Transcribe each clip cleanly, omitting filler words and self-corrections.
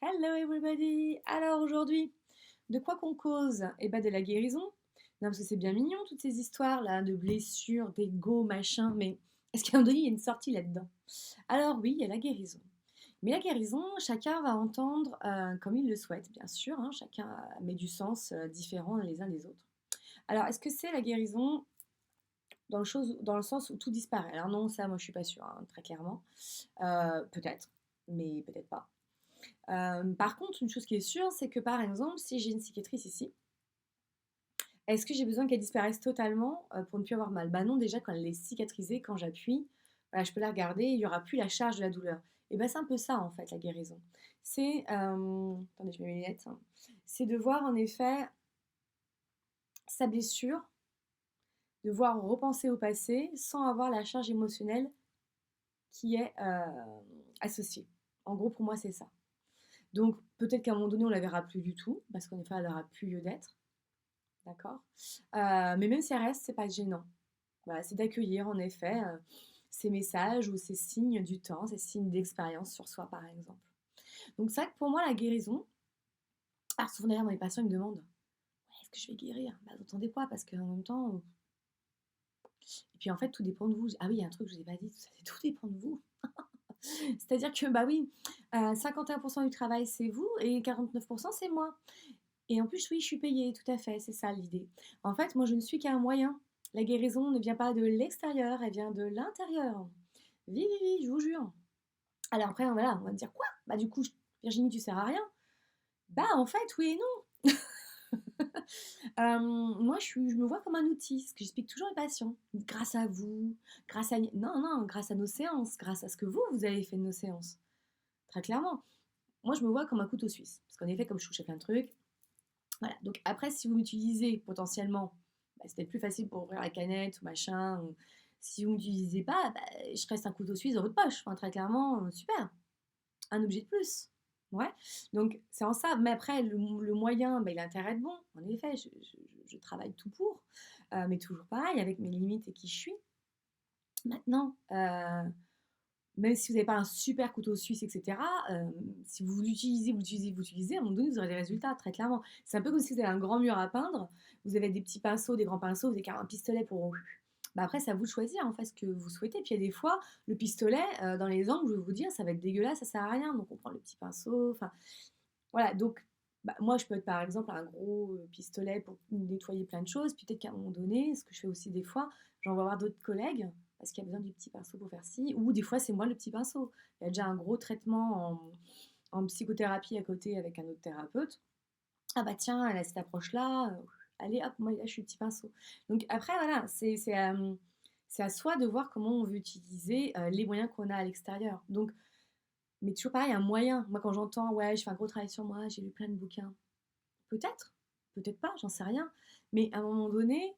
Hello everybody! Alors aujourd'hui, de quoi qu'on cause? Eh ben de la guérison. Non, parce que c'est bien mignon toutes ces histoires là de blessures, d'ego, machin, mais est-ce qu'à un moment donné il y a une sortie là-dedans? Alors oui, il y a la guérison. Mais la guérison, chacun va entendre comme il le souhaite, bien sûr, hein, chacun met du sens différent les uns des autres. Alors, est-ce que c'est la guérison dans le sens où tout disparaît? Alors non, ça moi je suis pas sûre, hein, très clairement. Peut-être, mais peut-être pas. Par contre, une chose qui est sûre, c'est que par exemple, si j'ai une cicatrice ici, est-ce que j'ai besoin qu'elle disparaisse totalement pour ne plus avoir mal? Bah non, déjà quand elle est cicatrisée, quand j'appuie, voilà, je peux la regarder, il n'y aura plus la charge de la douleur. Et ben c'est un peu ça en fait la guérison. C'est, attendez, je mets mes lunettes, hein. C'est de voir en effet sa blessure, de voir repenser au passé sans avoir la charge émotionnelle qui est associée. En gros, pour moi, c'est ça. Donc peut-être qu'à un moment donné, on la verra plus du tout, parce qu'en effet, elle n'aura plus lieu d'être. D'accord. Mais même si elle reste, c'est pas gênant. Voilà, c'est d'accueillir en effet ces messages ou ces signes du temps, ces signes d'expérience sur soi par exemple. Donc c'est vrai que pour moi la guérison, alors souvent d'ailleurs mes patients ils me demandent ouais, est-ce que je vais guérir? Bah vous attendez quoi? Parce qu'en même temps, et puis en fait tout dépend de vous. Ah oui, il y a un truc que je vous ai pas dit, tout dépend de vous. C'est-à-dire que bah oui, 51% du travail c'est vous et 49% c'est moi. Et en plus, oui, je suis payée, tout à fait, c'est ça l'idée. En fait, moi, je ne suis qu'un moyen. La guérison ne vient pas de l'extérieur, elle vient de l'intérieur. Oui, oui, oui, je vous jure. Alors après, voilà, on va me dire quoi? Bah du coup, Virginie, tu sers à rien. Bah en fait, oui et non. Moi, je me vois comme un outil, ce que j'explique toujours aux patients. Grâce à vous, grâce à... Non, non, grâce à nos séances, grâce à ce que vous avez fait de nos séances. Très clairement. Moi, je me vois comme un couteau suisse. Parce qu'en effet, comme je touche à plein de trucs, voilà. Donc après, si vous m'utilisez potentiellement, bah, c'est peut-être plus facile pour ouvrir la canette ou machin. Ou... Si vous ne m'utilisez pas, bah, je reste un couteau suisse dans votre poche. Enfin, très clairement, super. Un objet de plus. Ouais. Donc c'est en ça. Mais après, le moyen, bah, il a intérêt à être bon. En effet, je travaille tout pour. Mais toujours pareil, avec mes limites et qui je suis. Maintenant, même si vous n'avez pas un super couteau suisse, etc., si vous l'utilisez, à un moment donné, vous aurez des résultats, très clairement. C'est un peu comme si vous avez un grand mur à peindre, vous avez des petits pinceaux, des grands pinceaux, vous avez carrément un pistolet pour... Bah après, c'est à vous de choisir en fait ce que vous souhaitez. Puis il y a des fois, le pistolet, dans les angles, je vais vous dire, ça va être dégueulasse, ça sert à rien. Donc on prend le petit pinceau. Enfin, voilà. Donc bah, moi, je peux être par exemple un gros pistolet pour nettoyer plein de choses. Puis peut-être qu'à un moment donné, ce que je fais aussi des fois, j'en vais voir d'autres collègues parce qu'il y a besoin du petit pinceau pour faire ci. Ou des fois, c'est moi le petit pinceau. Il y a déjà un gros traitement en psychothérapie à côté avec un autre thérapeute. Ah bah tiens, elle a cette approche-là. Allez, hop, moi là, je suis le petit pinceau. Donc après, voilà, c'est à soi de voir comment on veut utiliser les moyens qu'on a à l'extérieur. Donc, mais toujours pareil, un moyen. Moi, quand j'entends, ouais, je fais un gros travail sur moi, j'ai lu plein de bouquins. Peut-être, peut-être pas, j'en sais rien. Mais à un moment donné,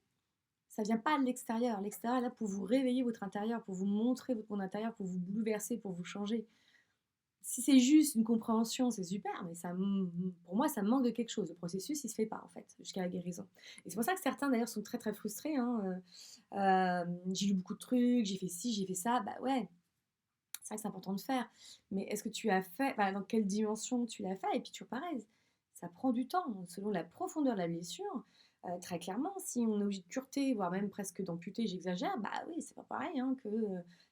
ça vient pas de l'extérieur. L'extérieur est là pour vous réveiller votre intérieur, pour vous montrer votre monde intérieur, pour vous bouleverser, pour vous changer. Si c'est juste une compréhension, c'est super, mais ça, pour moi, ça manque de quelque chose. Le processus, il se fait pas, en fait, jusqu'à la guérison. Et c'est pour ça que certains, d'ailleurs, sont très, très frustrés, hein. J'ai lu beaucoup de trucs, j'ai fait ci, j'ai fait ça. Bah ouais, c'est vrai que c'est important de faire. Mais est-ce que tu as fait, enfin, dans quelle dimension tu l'as fait? Et puis toujours pareil, ça prend du temps, selon la profondeur de la blessure. Très clairement, si on est obligé de cureter, voire même presque d'amputer, j'exagère, bah oui, c'est pas pareil hein, que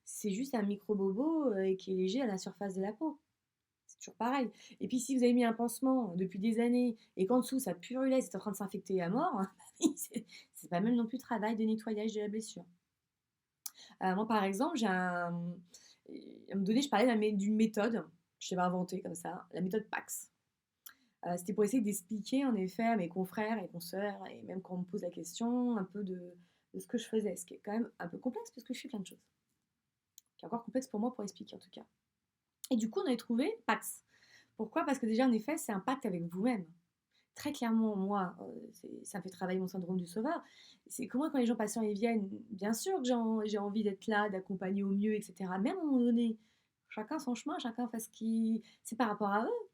c'est juste un micro-bobo et qui est léger à la surface de la peau. C'est toujours pareil. Et puis si vous avez mis un pansement depuis des années et qu'en dessous ça purulait, c'est en train de s'infecter à mort, bah oui, c'est pas même non plus travail de nettoyage de la blessure. Moi par exemple, à un moment donné, je parlais d'une méthode, je t'avais inventée comme ça, la méthode PAX. C'était pour essayer d'expliquer en effet à mes confrères et consoeurs, et même quand on me pose la question, un peu de ce que je faisais, ce qui est quand même un peu complexe parce que je fais plein de choses. Qui est encore complexe pour moi pour expliquer en tout cas. Et du coup, on avait trouvé PAX. Pourquoi? Parce que déjà, en effet, c'est un pacte avec vous-même. Très clairement, moi, ça fait travailler mon syndrome du sauveur. C'est que moi, quand les gens patients ils viennent, bien sûr que j'ai envie d'être là, d'accompagner au mieux, etc. Mais à un moment donné, chacun son chemin, chacun fait ce qui... C'est par rapport à eux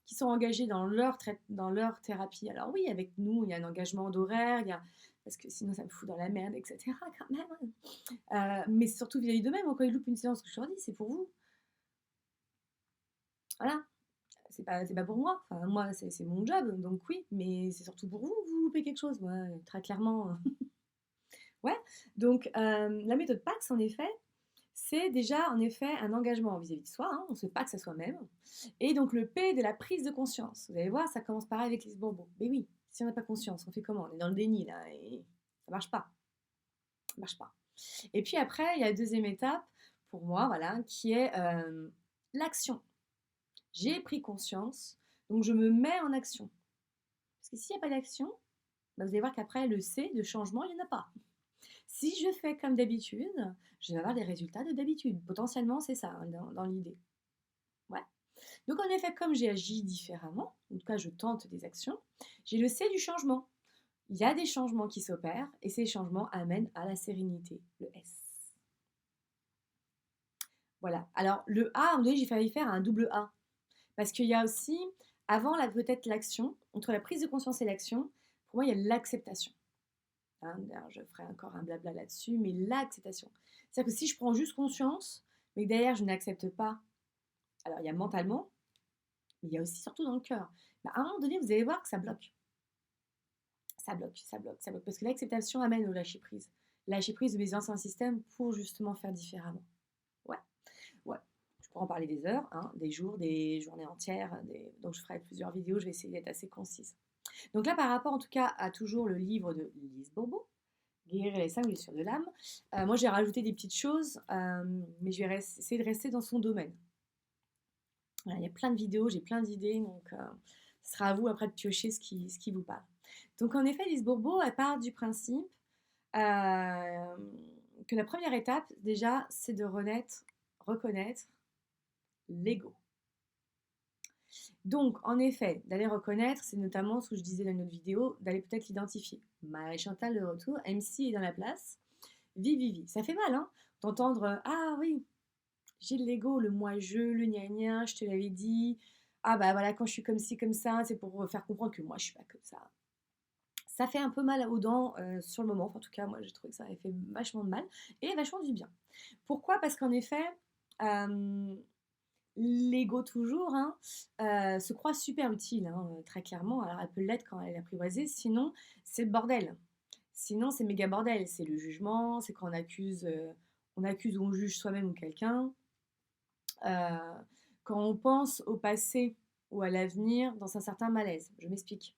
qui sont engagés dans leur thérapie. Alors oui, avec nous, il y a un engagement d'horaire, parce que sinon ça me fout dans la merde, etc. quand même. Mais c'est surtout vis-à-vis d'eux-mêmes. Quand ils loupent une séance, que je leur dis, c'est pour vous. Voilà. c'est pas pour moi. Enfin, moi, c'est mon job, donc oui, mais c'est surtout pour vous, vous loupez quelque chose, moi, très clairement. Ouais, donc la méthode PAX, en effet, c'est déjà en effet un engagement vis-à-vis de soi, hein, on se PAX à soi-même. Et donc le P de la prise de conscience. Vous allez voir, ça commence pareil avec les bourbons. Mais oui, si on n'a pas conscience, on fait comment? On est dans le déni là, et ça marche pas. Ça marche pas. Et puis après, il y a la deuxième étape, pour moi, voilà, qui est l'action. J'ai pris conscience, donc je me mets en action. Parce que s'il n'y a pas d'action, bah, vous allez voir qu'après, le C de changement, il n'y en a pas. Si je fais comme d'habitude, je vais avoir des résultats de d'habitude. Potentiellement, c'est ça, hein, dans l'idée. Ouais. Donc, en effet, comme j'ai agi différemment, en tout cas, je tente des actions, j'ai le C du changement. Il y a des changements qui s'opèrent et ces changements amènent à la sérénité, le S. Voilà. Alors, le A, à un moment donné, j'ai failli faire un double A. Parce qu'il y a aussi, avant peut-être l'action, entre la prise de conscience et l'action, pour moi, il y a l'acceptation. Hein, je ferai encore un blabla là-dessus, mais l'acceptation. C'est-à-dire que si je prends juste conscience, mais que derrière je n'accepte pas, alors il y a mentalement, mais il y a aussi surtout dans le cœur. Bah, à un moment donné, vous allez voir que ça bloque. Ça bloque, ça bloque, ça bloque. Parce que l'acceptation amène au lâcher-prise. Lâcher prise de mes anciens systèmes pour justement faire différemment. Ouais, ouais. Je pourrais en parler des heures, hein, des jours, des journées entières. Donc je ferai plusieurs vidéos, je vais essayer d'être assez concise. Donc là, par rapport en tout cas à toujours le livre de Lise Bourbeau, Guérir les 5 blessures de l'âme. Moi, j'ai rajouté des petites choses, mais je vais essayer de rester dans son domaine. Voilà, il y a plein de vidéos, j'ai plein d'idées, donc ce sera à vous après de piocher ce qui vous parle. Donc en effet, Lise Bourbeau, elle part du principe que la première étape, déjà, c'est de reconnaître l'ego. Donc, en effet, d'aller reconnaître, c'est notamment ce que je disais dans une autre vidéo, d'aller peut-être l'identifier. Marie-Chantal de retour, MC est dans la place, vivi. Ça fait mal, hein, d'entendre ah oui, j'ai l'ego, le moi-je, le gna-gna, je te l'avais dit. Ah bah voilà, quand je suis comme ci, comme ça, c'est pour faire comprendre que moi, je suis pas comme ça. Ça fait un peu mal aux dents sur le moment. Enfin, en tout cas, moi, j'ai trouvé que ça avait fait vachement de mal et vachement du bien. Pourquoi? Parce qu'en effet, l'ego toujours hein, se croit super utile, hein, très clairement. Alors, elle peut l'être quand elle est apprivoisée. Sinon, c'est le bordel. Sinon, c'est méga bordel. C'est le jugement, c'est quand on accuse ou on juge soi-même ou quelqu'un. Quand on pense au passé ou à l'avenir dans un certain malaise. Je m'explique.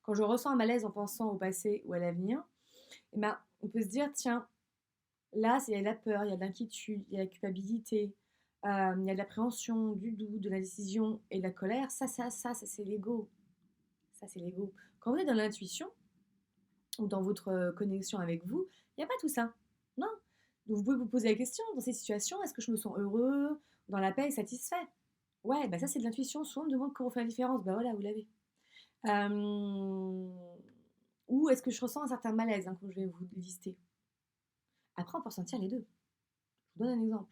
Quand je ressens un malaise en pensant au passé ou à l'avenir, eh ben, on peut se dire, tiens, là, il y a de la peur, il y a de l'inquiétude, il y a de la culpabilité, il y a de l'appréhension, du doute, de la décision et de la colère. Ça, c'est l'ego. Ça, c'est l'ego. Quand vous êtes dans l'intuition ou dans votre connexion avec vous, il n'y a pas tout ça. Non. Donc, vous pouvez vous poser la question, dans ces situations, est-ce que je me sens heureux, dans la paix et satisfait? Ouais, bah ça, c'est de l'intuition. Souvent, on me demande comment faire la différence. Bah voilà, vous l'avez. Ou est-ce que je ressens un certain malaise, hein, comme je vais vous lister. Après, on peut ressentir les deux. Je vous donne un exemple.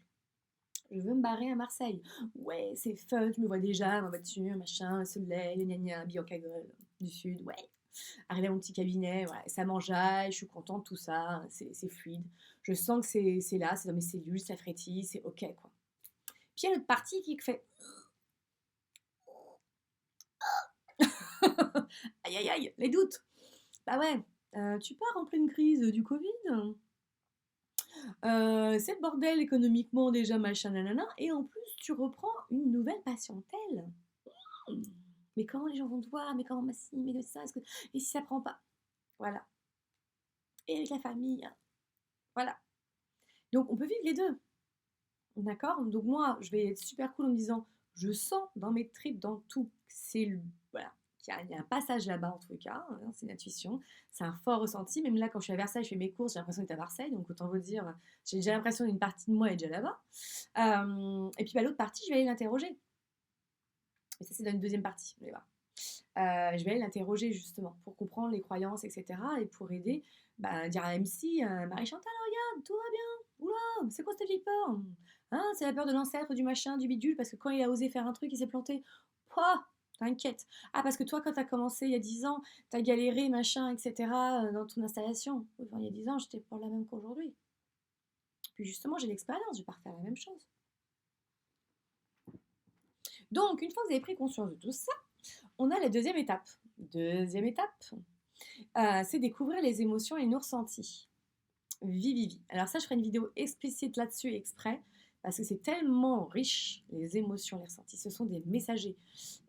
Je veux me barrer à Marseille. Ouais, c'est fun, je me vois déjà, ma voiture, machin, le soleil, gna gna, Bianca Gueule du Sud, ouais. Arriver à mon petit cabinet, ouais, ça m'enjaille, je suis contente, tout ça, c'est fluide. Je sens que c'est là, c'est dans mes cellules, ça frétille, c'est ok, quoi. Puis il y a l'autre partie qui fait aïe aïe aïe, les doutes. Bah ouais, tu pars en pleine crise du Covid. C'est le bordel économiquement déjà, machin, nanana. Et en plus, tu reprends une nouvelle patientèle. Hmm. Mais comment les gens vont te voir? Mais comment, mais si, mais ça, et si ça prend pas? Voilà. Et avec la famille, hein. Voilà. Donc, on peut vivre les deux. D'accord? Donc, moi, je vais être super cool en me disant, je sens dans mes tripes, dans tout, c'est le. Voilà. Il y a un passage là-bas en tout cas, hein, c'est l'intuition, c'est un fort ressenti. Même là, quand je suis à Versailles, je fais mes courses, j'ai l'impression d'être à Marseille, donc autant vous dire, j'ai déjà l'impression qu'une partie de moi est déjà là-bas. Et puis bah, l'autre partie, je vais aller l'interroger. Et ça, c'est dans une deuxième partie, vous allez voir. Je vais aller l'interroger justement pour comprendre les croyances, etc. Et pour aider, bah, dire à MC, Marie-Chantal, regarde, tout va bien. Oula, c'est quoi cette vieille peur? Hein, c'est la peur de l'ancêtre, du machin, du bidule, parce que quand il a osé faire un truc, il s'est planté. Pouah, t'inquiète. Ah, parce que toi, quand t'as commencé il y a 10 ans, t'as galéré, machin, etc. Dans ton installation. Enfin, il y a 10 ans, j'étais pas la même qu'aujourd'hui. Puis justement, j'ai l'expérience, je vais pas refaire la même chose. Donc, une fois que vous avez pris conscience de tout ça, on a la deuxième étape. Deuxième étape, c'est découvrir les émotions et nos ressentis. Vivi. Alors ça, je ferai une vidéo explicite là-dessus exprès, parce que c'est tellement riche, les émotions, les ressentis. Ce sont des messagers.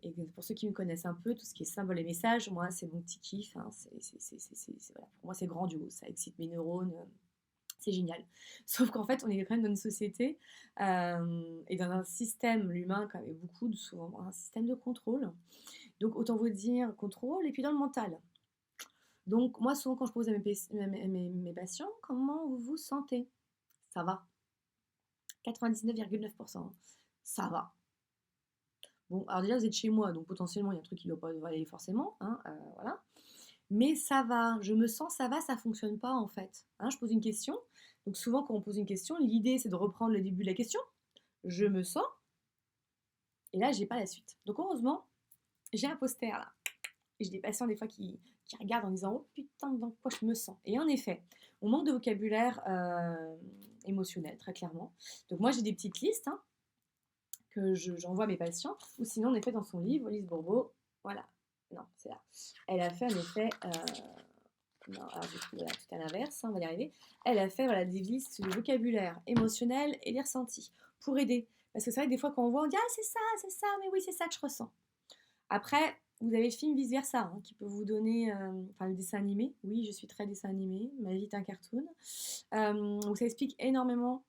Et pour ceux qui me connaissent un peu, tout ce qui est symbole et message, moi, c'est mon petit kiff. Hein. Voilà. Pour moi, c'est grandiose. Ça excite mes neurones. C'est génial. Sauf qu'en fait, on est quand même dans une société et dans un système, l'humain, quand même, beaucoup, souvent, un système de contrôle. Donc, autant vous dire contrôle, et puis dans le mental. Donc, moi, souvent, quand je pose à mes patients, comment vous vous sentez? Ça va. 99,9%. Ça va. Bon, alors déjà, vous êtes chez moi, donc potentiellement, il y a un truc qui ne doit pas aller forcément. Hein, voilà. Mais ça va, je me sens, ça va, ça fonctionne pas en fait. Hein, je pose une question. Donc souvent, quand on pose une question, l'idée, c'est de reprendre le début de la question. Je me sens. Et là, j'ai pas la suite. Donc heureusement, j'ai un poster là. Et j'ai des patients des fois qui regardent en disant oh putain, dans quoi je me sens. Et en effet, on manque de vocabulaire émotionnel, très clairement. Donc moi, j'ai des petites listes hein, que j'envoie à mes patients. Ou sinon, en effet, dans son livre, Lise Bourbeau, voilà. Non, c'est là. Elle a fait en effet. Non, alors du coup, voilà, tout à l'inverse, hein, on va y arriver. Elle a fait voilà, des listes de vocabulaire émotionnel et des ressentis pour aider. Parce que c'est vrai que des fois, quand on voit, on dit ah, c'est ça, mais oui, c'est ça que je ressens. Après, vous avez le film Vice Versa, hein, qui peut vous donner, enfin le dessin animé. Oui, je suis très dessin animé, ma vie est un cartoon. Donc ça explique énormément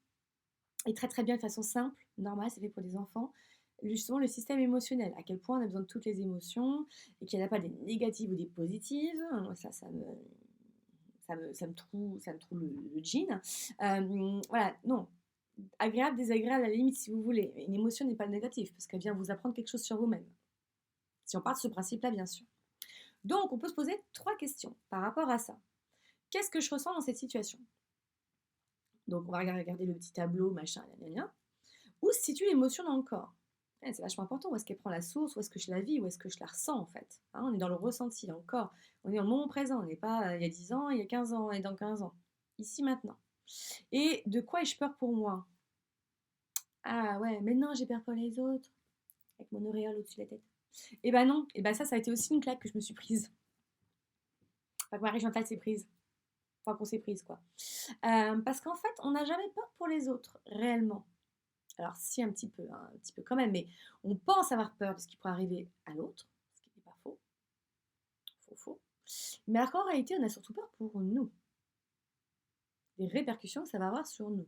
et très très bien de façon simple, normale, c'est fait pour des enfants. Justement, le système émotionnel, à quel point on a besoin de toutes les émotions et qu'il n'y en a pas des négatives ou des positives. Moi, ça me trouve le jean. Voilà, non. Agréable, désagréable, à la limite, si vous voulez. Une émotion n'est pas négative, parce qu'elle vient vous apprendre quelque chose sur vous-même. Si on part de ce principe-là, bien sûr. Donc, on peut se poser 3 questions par rapport à ça. Qu'est-ce que je ressens dans cette situation? Donc, on va regarder le petit tableau, machin, gna. Où se situe l'émotion dans le corps? C'est vachement important. Où est-ce qu'elle prend la source? Où est-ce que je la vis? Où est-ce que je la ressens, en fait? Hein, on est dans le ressenti, dans le corps. On est dans le moment présent. On n'est pas il y a 10 ans, il y a 15 ans, et dans 15 ans. Ici, maintenant. Et de quoi ai-je peur pour moi? Ah ouais, mais non, j'ai peur pour les autres. Avec mon auréole au-dessus de la tête. Et ben non. Et ben ça a été aussi une claque que je me suis prise. Enfin, que Marie-Chantal s'est prise. Enfin, qu'on s'est prise, quoi. Parce qu'en fait, on n'a jamais peur pour les autres, réellement. Alors si, un petit peu quand même, mais on pense avoir peur de ce qui pourrait arriver à l'autre, ce qui n'est pas faux, faux. Mais alors qu'en réalité, on a surtout peur pour nous, des répercussions que ça va avoir sur nous.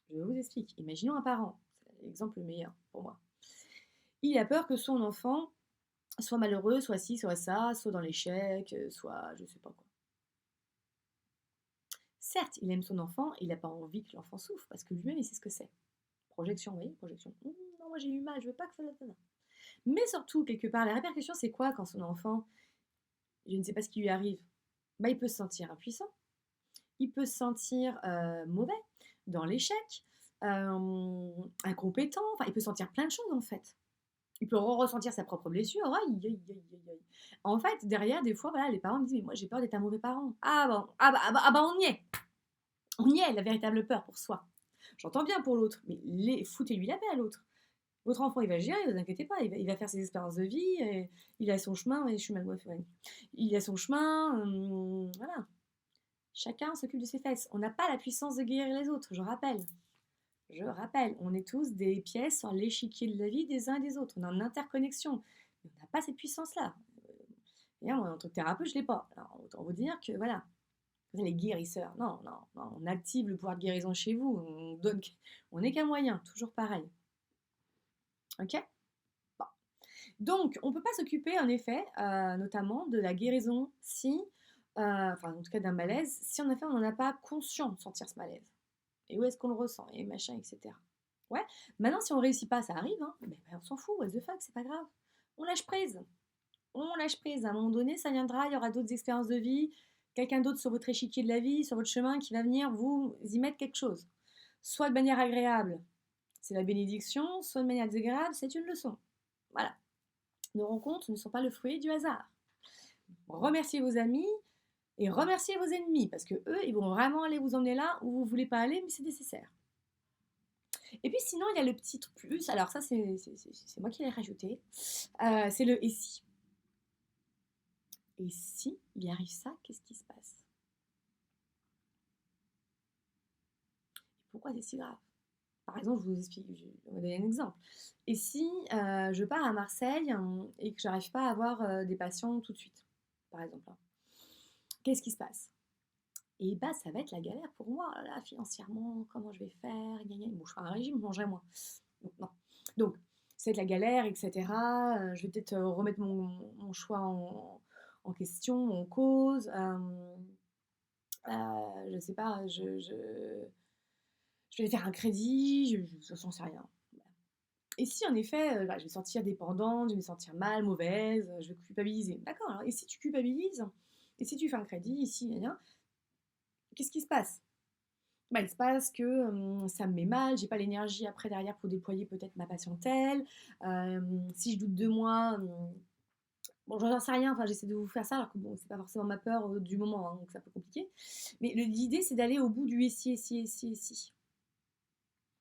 Je vous explique. Imaginons un parent, c'est l'exemple le meilleur pour moi. Il a peur que son enfant soit malheureux, soit ci, soit ça, soit dans l'échec, soit je sais pas quoi. Certes, il aime son enfant, il n'a pas envie que l'enfant souffre, parce que lui-même, il sait ce que c'est. Projection, vous voyez, projection. Non, moi j'ai eu mal, je veux pas que ça... Mais surtout, quelque part, la répercussion, c'est quoi quand son enfant, je ne sais pas ce qui lui arrive? Bah, il peut se sentir impuissant, il peut se sentir mauvais, dans l'échec, incompétent, enfin, il peut sentir plein de choses en fait. Il peut ressentir sa propre blessure. Aïe, aïe, aïe, aïe. En fait, derrière, des fois, voilà, les parents me disent mais moi j'ai peur d'être un mauvais parent. Ah bon, on y est. On y est, la véritable peur pour soi. J'entends bien pour l'autre, mais foutez-lui la paix à l'autre. Votre enfant, il va gérer, ne vous inquiétez pas, il va faire ses expériences de vie, et il a son chemin, et je suis mal ouais. Il a son chemin, voilà. Chacun s'occupe de ses fesses. On n'a pas la puissance de guérir les autres, je rappelle. Je rappelle, on est tous des pièces sur l'échiquier de la vie des uns et des autres. On est en interconnexion. Mais on n'a pas cette puissance-là. Et en tant que thérapeute, je ne l'ai pas. Alors, autant vous dire que, voilà, les guérisseurs, non, on active le pouvoir de guérison chez vous. On n'est qu'un moyen, toujours pareil. Ok? Bon. Donc, on ne peut pas s'occuper, en effet, notamment de la guérison si, enfin, en tout cas d'un malaise, si en effet on n'en a pas conscience de sentir ce malaise. Et où est-ce qu'on le ressent, et machin, etc. Ouais. Maintenant, si on réussit pas, ça arrive, hein, mais on s'en fout, what the fuck, c'est pas grave. On lâche prise. On lâche prise. À un moment donné, ça viendra, il y aura d'autres expériences de vie, quelqu'un d'autre sur votre échiquier de la vie, sur votre chemin, qui va venir vous y mettre quelque chose. Soit de manière agréable, c'est la bénédiction, soit de manière désagréable, c'est une leçon. Voilà. Nos rencontres ne sont pas le fruit du hasard. Remerciez vos amis et remerciez vos ennemis, parce que eux, ils vont vraiment aller vous emmener là où vous ne voulez pas aller, mais c'est nécessaire. Et puis sinon, il y a le petit plus, alors ça c'est moi qui l'ai rajouté, c'est le et si. Et si il arrive ça, qu'est-ce qui se passe? Pourquoi c'est si grave? Par exemple, je vous explique, on va donner un exemple. Et si je pars à Marseille et que j'arrive pas à avoir des patients tout de suite, par exemple, hein, qu'est-ce qui se passe? Et bah ça va être la galère pour moi, là, financièrement, comment je vais faire, gna gna. Bon, je fais un régime, je mangerai moins. Donc, non. Donc, c'est la galère, etc. Je vais peut-être remettre mon choix en question, en cause. Je sais pas, je vais faire un crédit, j'en sais rien. Et si en effet, je vais me sentir dépendante, je vais me sentir mal, mauvaise, je vais culpabiliser. D'accord, alors, et si tu culpabilises, et si tu fais un crédit, ici, qu'est-ce qui se passe? Bah, il se passe que ça me met mal, j'ai pas l'énergie après derrière pour déployer peut-être ma patientèle. Si je doute de moi, bon, j'en sais rien, enfin, j'essaie de vous faire ça, alors que bon, c'est pas forcément ma peur du moment, hein, donc c'est un peu compliqué. Mais l'idée, c'est d'aller au bout du et si, et si, et si, et si.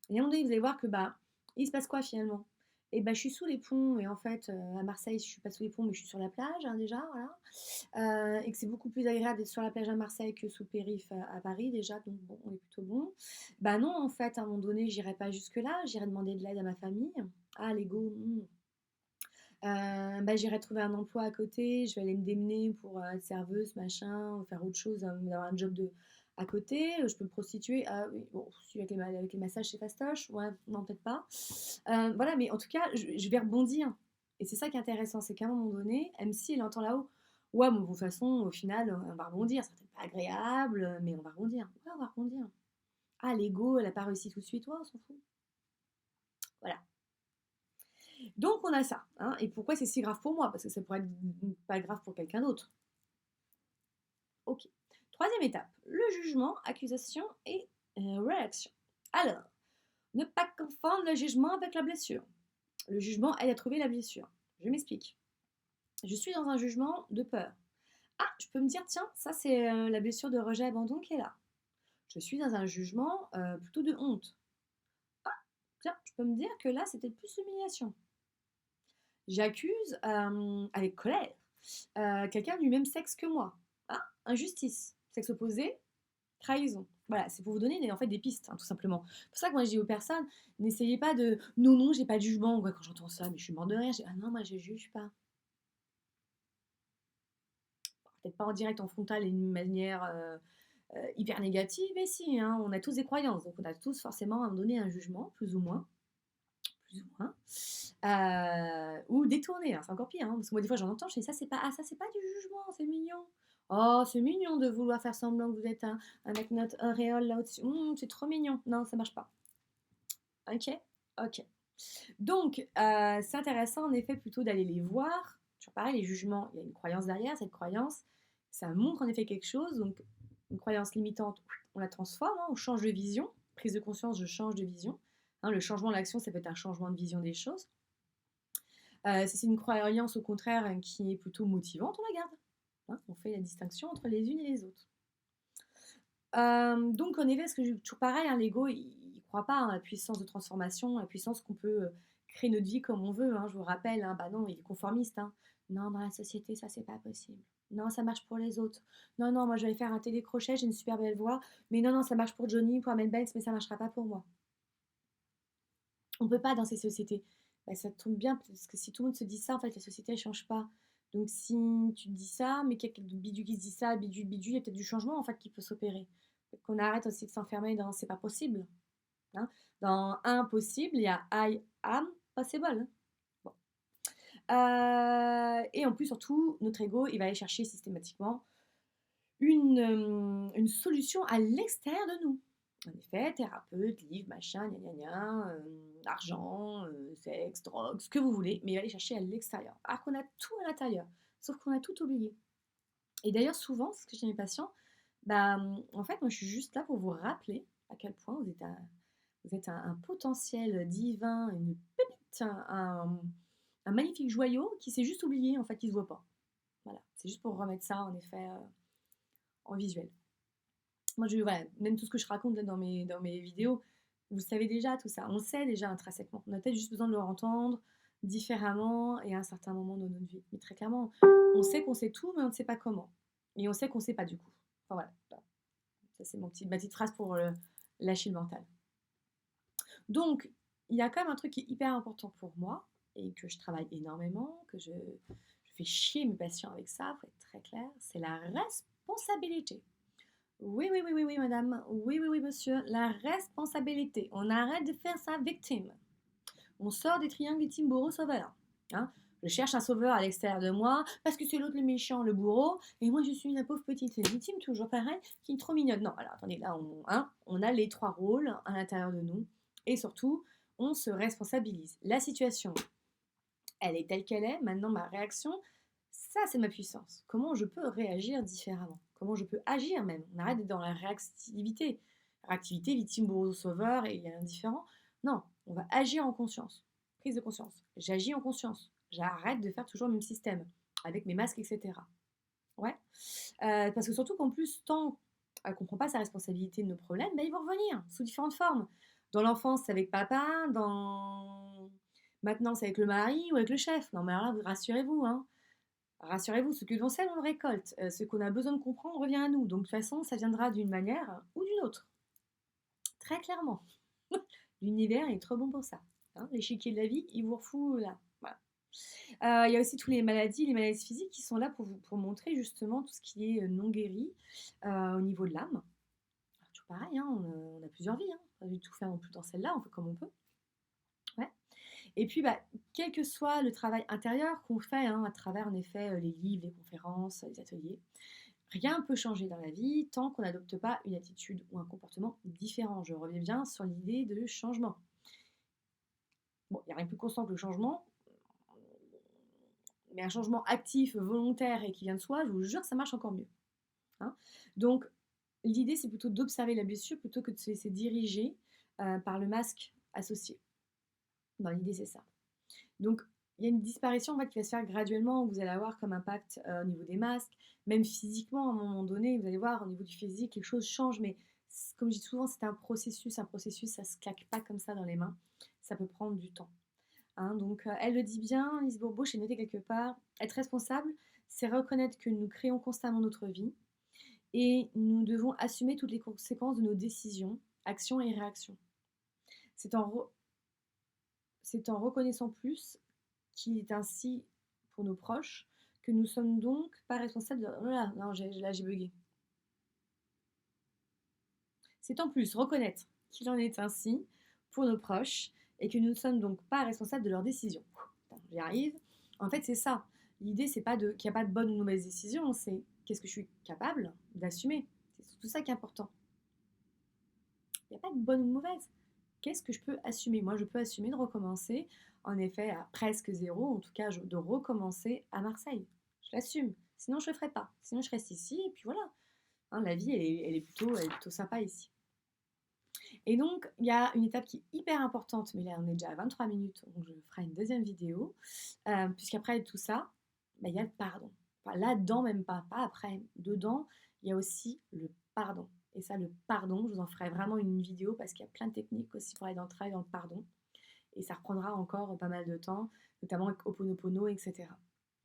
Et à un moment donné, vous allez voir que bah, il se passe quoi finalement? Et bah, je suis sous les ponts, et en fait, à Marseille, je suis pas sous les ponts, mais je suis sur la plage, hein, déjà, voilà. Et que c'est beaucoup plus agréable d'être sur la plage à Marseille que sous le périph' à Paris, déjà, donc bon, on est plutôt bon. Bah non, en fait, à un moment donné, j'irai pas jusque-là, j'irai demander de l'aide à ma famille. Ah, l'ego, bah, j'irai trouver un emploi à côté, je vais aller me démener pour être serveuse, machin, ou faire autre chose, avoir un job à côté. Je peux me prostituer. Ah oui, bon, si avec les massages, c'est fastoche. Ouais, non, peut-être pas. Voilà, mais en tout cas, je vais rebondir. Et c'est ça qui est intéressant, c'est qu'à un moment donné, MC, elle entend là-haut. Ouais, mais de toute façon, au final, on va rebondir. C'est peut-être pas agréable, mais on va rebondir. Ouais, on va rebondir. Ah, l'ego, elle a pas réussi tout de suite. Ouais, on s'en fout. Voilà. Donc on a ça, hein. Et pourquoi c'est si grave pour moi? Parce que ça pourrait être pas grave pour quelqu'un d'autre. Ok. Troisième étape, le jugement, accusation et réaction. Alors, ne pas confondre le jugement avec la blessure. Le jugement aide à trouver la blessure. Je m'explique. Je suis dans un jugement de peur. Ah, je peux me dire, tiens, ça c'est la blessure de rejet-abandon qui est là. Je suis dans un jugement plutôt de honte. Ah, tiens, je peux me dire que là c'était plus l'humiliation. J'accuse avec colère quelqu'un du même sexe que moi. Ah, injustice. Sexe opposé, trahison. Voilà, c'est pour vous donner en fait des pistes, hein, tout simplement. C'est pour ça que moi je dis aux personnes, n'essayez pas de non, non, j'ai pas de jugement. Ouais, quand j'entends ça, mais je suis mort de rire. Ah non, moi je juge pas. Peut-être pas en direct, en frontal et d'une manière hyper négative, mais si, hein, on a tous des croyances. Donc on a tous forcément à un moment donné un jugement, plus ou moins. Plus ou moins. Ou détourner, hein, c'est encore pire, hein, parce que moi des fois j'en entends, je fais ça c'est pas, ah, ça c'est pas du jugement, c'est mignon. Oh, c'est mignon de vouloir faire semblant que vous êtes avec notre auréole là au-dessus. C'est trop mignon. Non, ça marche pas. Ok. Ok. Donc, c'est intéressant en effet plutôt d'aller les voir. Toujours pareil, les jugements, il y a une croyance derrière. Cette croyance, ça montre en effet quelque chose. Donc, une croyance limitante, on la transforme, hein, on change de vision. Prise de conscience, je change de vision. Hein, le changement de l'action, ça peut être un changement de vision des choses. Si c'est une croyance au contraire qui est plutôt motivante, on la garde. Hein, on fait la distinction entre les unes et les autres. Donc en effet, ce que toujours pareil, hein, l'ego, il ne croit pas à la puissance de transformation, à la puissance qu'on peut créer notre vie comme on veut. Hein. Je vous rappelle, hein, bah non, il est conformiste. Hein. Non, dans la société, ça c'est pas possible. Non, ça marche pour les autres. Non, non, moi je vais faire un télécrochet, j'ai une super belle voix. Mais non, non, ça marche pour Johnny, pour Amel Banks, mais ça marchera pas pour moi. On peut pas dans ces sociétés. Bah, ça tombe bien, parce que si tout le monde se dit ça, en fait, la société ne change pas. Donc si tu te dis ça, mais qu'il y a quelqu'un de bidule qui se dit ça, bidule, bidule, il y a peut-être du changement en fait qui peut s'opérer. Qu'on arrête aussi de s'enfermer dans c'est pas possible. Hein. Dans impossible, il y a I am possible. Hein. Bon. Et en plus, surtout, notre ego, il va aller chercher systématiquement une solution à l'extérieur de nous. En effet, thérapeute, livre, machin, gna gna gna, argent, sexe, drogue, ce que vous voulez, mais il va aller chercher à l'extérieur. Alors qu'on a tout à l'intérieur, sauf qu'on a tout oublié. Et d'ailleurs, souvent, c'est ce que je dis à mes patients, bah, en fait, moi, je suis juste là pour vous rappeler à quel point vous êtes un potentiel divin, une pépite, un magnifique joyau qui s'est juste oublié, en fait, qui ne se voit pas. Voilà, c'est juste pour remettre ça, en effet, en visuel. Moi, voilà, même tout ce que je raconte là, dans mes vidéos, Vous savez déjà tout ça, on le sait déjà intrinsèquement. On a peut-être juste besoin de le entendre différemment et à un certain moment de notre vie. Mais très clairement, on sait qu'on sait tout, mais on ne sait pas comment. Et on sait qu'on ne sait pas du coup. Enfin voilà, ça c'est ma petite phrase pour lâcher le mental. Donc, il y a quand même un truc qui est hyper important pour moi et que je travaille énormément, que je fais chier mes patients avec ça, pour être très clair, c'est la responsabilité. Oui, oui, oui, oui, oui, madame. Oui, oui, oui, monsieur. La responsabilité. On arrête de faire sa victime. On sort des triangles victime bourreau sauveur. Hein, je cherche un sauveur à l'extérieur de moi parce que c'est l'autre le méchant, le bourreau, et moi je suis la pauvre petite victime, toujours pareil, qui est trop mignonne. Non, alors attendez, là on a les trois rôles à l'intérieur de nous, et surtout, on se responsabilise. La situation, elle est telle qu'elle est, maintenant ma réaction, ça c'est ma puissance. Comment je peux réagir différemment? Comment je peux agir même? On arrête d'être dans la réactivité. Réactivité, victime, bourreau, sauveur, et il y a un différent. Non, on va agir en conscience. Prise de conscience. J'agis en conscience. J'arrête de faire toujours le même système, avec mes masques, etc. Ouais. Parce que surtout qu'en plus, tant qu'on ne prend pas sa responsabilité de nos problèmes, bah, ils vont revenir sous différentes formes. Dans l'enfance, c'est avec papa, maintenant c'est avec le mari ou avec le chef. Non mais alors là, rassurez-vous, hein. Rassurez-vous, ce que l'on sème, on le récolte. Ce qu'on a besoin de comprendre revient à nous. Donc de toute façon, ça viendra d'une manière ou d'une autre. Très clairement. L'univers est trop bon pour ça. Hein, l'échiquier de la vie, il vous refout là. Voilà. Il y a aussi toutes les maladies physiques qui sont là pour montrer justement tout ce qui est non guéri au niveau de l'âme. Toujours pareil, hein, on a plusieurs vies. Hein. On va tout faire non plus dans celle-là, on fait comme on peut. Ouais. Et puis, bah, quel que soit le travail intérieur qu'on fait, hein, à travers en effet les livres, les conférences, les ateliers, rien ne peut changer dans la vie tant qu'on n'adopte pas une attitude ou un comportement différent. Je reviens bien sur l'idée de changement. Bon, il n'y a rien de plus constant que le changement, mais un changement actif, volontaire et qui vient de soi, je vous jure, ça marche encore mieux. Hein. Donc, l'idée, c'est plutôt d'observer la blessure plutôt que de se laisser diriger par le masque associé. Dans l'idée, c'est ça. Donc, il y a une disparition en fait, qui va se faire graduellement, vous allez avoir comme impact au niveau des masques, même physiquement, à un moment donné, vous allez voir au niveau du physique, quelque chose change, mais comme je dis souvent, c'est un processus, ça se claque pas comme ça dans les mains, ça peut prendre du temps. Hein, donc, elle le dit bien, Lise Bourbeau, j'ai noté quelque part, être responsable, c'est reconnaître que nous créons constamment notre vie et nous devons assumer toutes les conséquences de nos décisions, actions et réactions. C'est en, c'est en reconnaissant plus qu'il est ainsi pour nos proches que nous sommes donc pas responsables de... Oh là, non, là j'ai bugué. C'est en plus reconnaître qu'il en est ainsi pour nos proches et que nous ne sommes donc pas responsables de leurs décisions. J'y arrive. En fait, c'est ça. L'idée, c'est pas qu'il n'y a pas de bonne ou de mauvaise décision, c'est qu'est-ce que je suis capable d'assumer. C'est tout ça qui est important. Il n'y a pas de bonne ou de mauvaise. Qu'est-ce que je peux assumer? Moi, je peux assumer de recommencer, en effet, à presque zéro, en tout cas, de recommencer à Marseille. Je l'assume. Sinon, je ne le ferai pas. Sinon, je reste ici, et puis voilà. Hein, la vie, elle est plutôt sympa ici. Et donc, il y a une étape qui est hyper importante, mais là, on est déjà à 23 minutes, donc je ferai une deuxième vidéo, puisqu'après tout ça, bah, il y a le pardon. Enfin, là-dedans, même pas après. Dedans, il y a aussi le pardon. Et ça, le pardon, je vous en ferai vraiment une vidéo parce qu'il y a plein de techniques aussi pour aller dans le travail, dans le pardon. Et ça reprendra encore pas mal de temps, notamment avec Ho'oponopono, etc.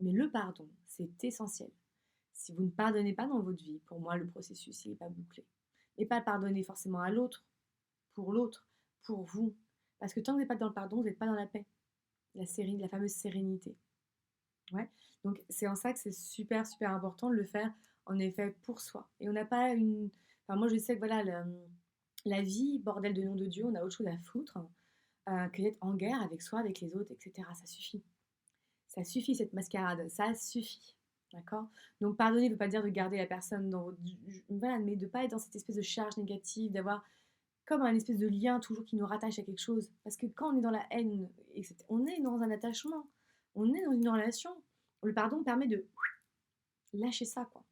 Mais le pardon, c'est essentiel. Si vous ne pardonnez pas dans votre vie, pour moi, le processus, il n'est pas bouclé. Et pas pardonner forcément à l'autre, pour vous. Parce que tant que vous n'êtes pas dans le pardon, vous n'êtes pas dans la paix. La fameuse sérénité. Ouais. Donc c'est en ça que c'est super super important de le faire en effet pour soi. Et on n'a pas une... Enfin moi je sais que voilà, la vie, bordel de nom de Dieu, on a autre chose à foutre que d'être en guerre avec soi, avec les autres, etc. Ça suffit. Ça suffit cette mascarade, ça suffit. D'accord. Donc pardonner ne veut pas dire de garder la personne dans votre... Voilà, mais de ne pas être dans cette espèce de charge négative, d'avoir comme un espèce de lien toujours qui nous rattache à quelque chose. Parce que quand on est dans la haine, on est dans un attachement, on est dans une relation, le pardon permet de lâcher ça, quoi.